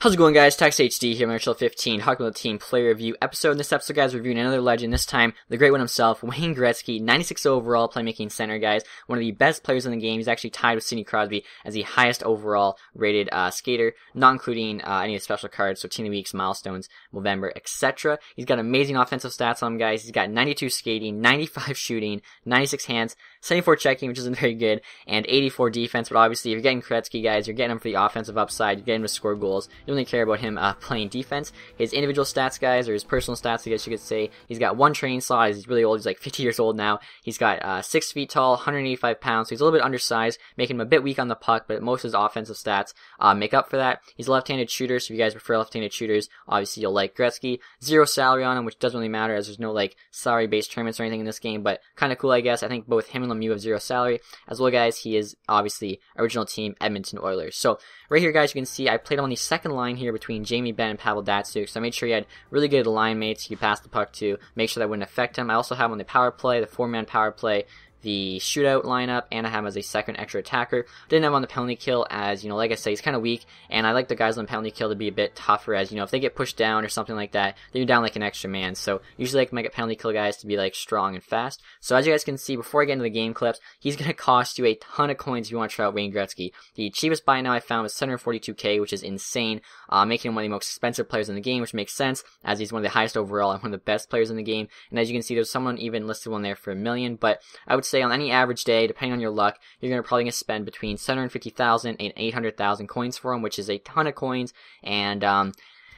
How's it going, guys? TacTixHD here, Marshall 15, talking about the team player review episode. In this episode, guys, we're reviewing another legend, this time the great one himself, Wayne Gretzky, 96 overall playmaking center, guys. One of the best players in the game. He's actually tied with Sidney Crosby as the highest overall rated skater, not including any of the special cards, so Team of the Weeks, milestones, November, etc. He's got amazing offensive stats on him, guys. He's got 92 skating, 95 shooting, 96 hands, 74 checking, which isn't very good, and 84 defense. But obviously, if you're getting Gretzky, guys, you're getting him for the offensive upside. You're getting him to score goals. You don't really care about him playing defense. His individual stats, guys, or his personal stats, I guess you could say, he's got one training slot. He's really old. He's like 50 years old now. He's got 6 feet tall, 185 pounds, so he's a little bit undersized, making him a bit weak on the puck, but most of his offensive stats make up for that. He's a left-handed shooter, so if you guys prefer left-handed shooters, obviously you'll like Gretzky. 0 salary on him, which doesn't really matter as there's no like salary-based tournaments or anything in this game, but kind of cool, I guess. I think both him and Lemieux have 0 salary. As well, guys, he is obviously original team Edmonton Oilers. So right here, guys, you can see I played him on the second line here between Jamie Benn and Pavel Datsyuk, so I made sure he had really good line mates he could pass the puck to, make sure that wouldn't affect him. I also have him on the power play, the 4-man power play, the shootout lineup, and I have him as a second extra attacker. Didn't have him on the penalty kill as, you know, like I say, he's kind of weak, and I like the guys on the penalty kill to be a bit tougher as, you know, if they get pushed down or something like that, then you're down like an extra man. So usually I like my penalty kill guys to be like strong and fast. So as you guys can see, before I get into the game clips, he's going to cost you a ton of coins if you want to try out Wayne Gretzky. The cheapest buy now I found was 742k, which is insane, making him one of the most expensive players in the game, which makes sense as he's one of the highest overall and one of the best players in the game. And as you can see, there's someone even listed one there for $1 million, but I would say on any average day, depending on your luck, you're probably going to spend between 750,000 and 800,000 coins for him, which is a ton of coins, and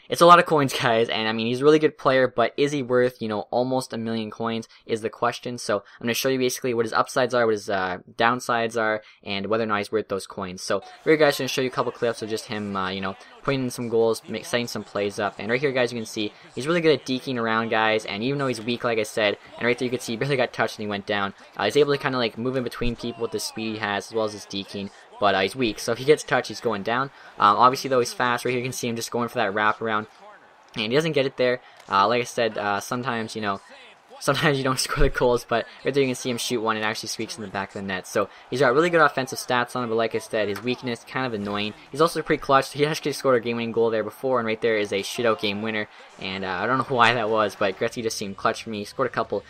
it's a lot of coins, guys, and I mean, he's a really good player, but is he worth, you know, almost 1 million coins is the question. So I'm going to show you basically what his upsides are, what his downsides are, and whether or not he's worth those coins. So here, guys, I'm going to show you a couple clips of just him, you know, putting in some goals, setting some plays up. And right here, guys, you can see he's really good at deking around guys, and even though he's weak, like I said, and right there you can see he barely got touched and he went down, he's able to kind of like move in between people with the speed he has, as well as his deking. But he's weak, so if he gets touched, he's going down. Obviously, though, he's fast. Right here, you can see him just going for that wraparound, and he doesn't get it there. Like I said, sometimes, you know, sometimes you don't score the goals, but right there you can see him shoot one and it actually squeaks in the back of the net. So he's got really good offensive stats on him, but like I said, his weakness kind of annoying. He's also pretty clutch. So he actually scored a game-winning goal there before, and right there is a shootout game winner. And I don't know why that was, but Gretzky just seemed clutch for me. He scored a couple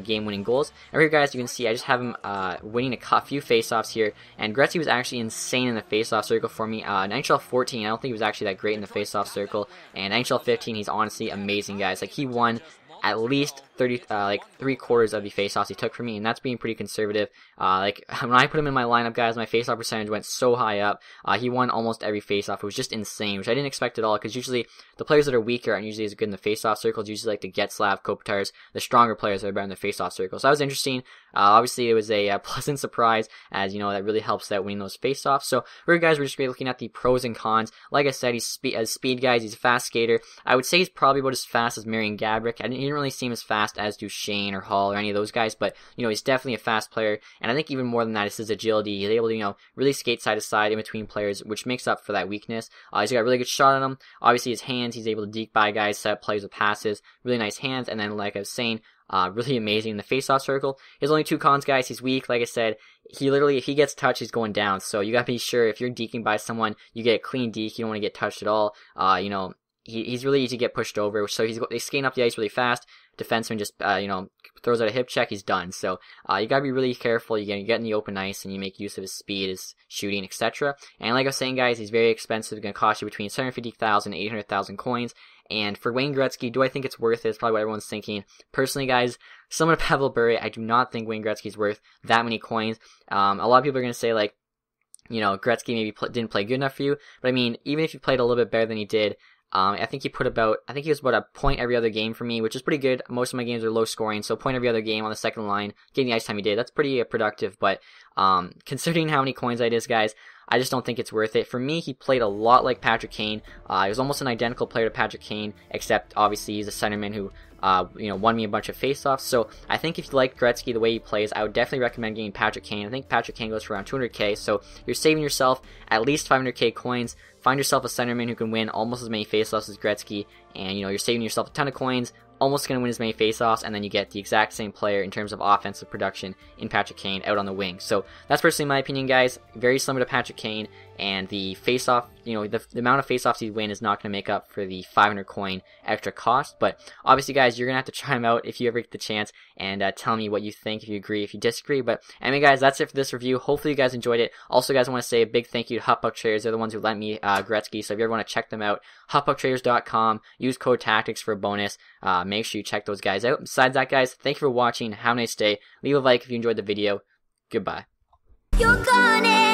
game-winning goals. And right here, guys, you can see I just have him winning a few face-offs here. And Gretzky was actually insane in the face-off circle for me. In NHL 14, I don't think he was actually that great in the face-off circle. And NHL 15, he's honestly amazing, guys. Like, he won at least 3/4 of the faceoffs he took from me, and that's being pretty conservative. Like when I put him in my lineup, guys, my faceoff percentage went so high up. He won almost every faceoff. It was just insane, which I didn't expect at all, because usually the players that are weaker aren't usually as good in the faceoff circles. Usually like the Getzlav, Kopitar's, the stronger players that are better in the faceoff circle. So that was interesting. Obviously, it was a pleasant surprise, as you know, that really helps that winning those faceoffs. So here, guys, we're just going to be looking at the pros and cons. Like I said, he's speed, guys. He's a fast skater. I would say he's probably about as fast as Marian Gaborik. He didn't really seem as fast as Duchesne or Hall or any of those guys, but you know, he's definitely a fast player. And I think even more than that is his agility. He's able to, you know, really skate side to side in between players, which makes up for that weakness. He's got a really good shot on him. Obviously, his hands, he's able to deke by guys, set up plays with passes, really nice hands. And then, like I was saying, really amazing in the face-off circle. His only 2 cons, guys. He's weak. Like I said, he literally, if he gets touched, he's going down. So you gotta be sure if you're deking by someone, you get a clean deke. You don't want to get touched at all. You know, he's really easy to get pushed over. So he's skating up the ice really fast. Defenseman just, you know, throws out a hip check, he's done. So you gotta be really careful. You get in the open ice and you make use of his speed, his shooting, etc. And like I was saying, guys, he's very expensive. It's gonna cost you between 750,000 and 800,000 coins. And for Wayne Gretzky, do I think it's worth it? It's probably what everyone's thinking. Personally, guys, similar to Pavel Bure, I do not think Wayne Gretzky's worth that many coins. A lot of people are gonna say, like, you know, Gretzky maybe didn't play good enough for you. But I mean, even if he played a little bit better than he did, I think he was about a point every other game for me, which is pretty good. Most of my games are low scoring, so point every other game on the second line, getting the ice time he did, that's pretty productive. But considering how many coins that is, guys, I just don't think it's worth it. For me, he played a lot like Patrick Kane. He was almost an identical player to Patrick Kane, except obviously he's a centerman who you know, won me a bunch of faceoffs. So I think if you like Gretzky the way he plays, I would definitely recommend getting Patrick Kane. I think Patrick Kane goes for around 200k, so you're saving yourself at least 500k coins. Find yourself a centerman who can win almost as many faceoffs as Gretzky, and you know, you're saving yourself a ton of coins. almost going to win as many faceoffs, and then you get the exact same player in terms of offensive production in Patrick Kane out on the wing. So that's personally my opinion, guys. Very similar to Patrick Kane, and the faceoff, the amount of face-offs you win is not going to make up for the 500 coin extra cost. But obviously, guys, you're going to have to try them out if you ever get the chance, and tell me what you think, if you agree, if you disagree. But anyway, guys, that's it for this review. Hopefully, you guys enjoyed it. Also, guys, I want to say a big thank you to Hotbuck Traders. They're the ones who lent me Gretzky. So if you ever want to check them out, hotbucktraders.com. Use code TacTix for a bonus. Make sure you check those guys out. Besides that, guys, thank you for watching. Have a nice day. Leave a like if you enjoyed the video. Goodbye. You're gonna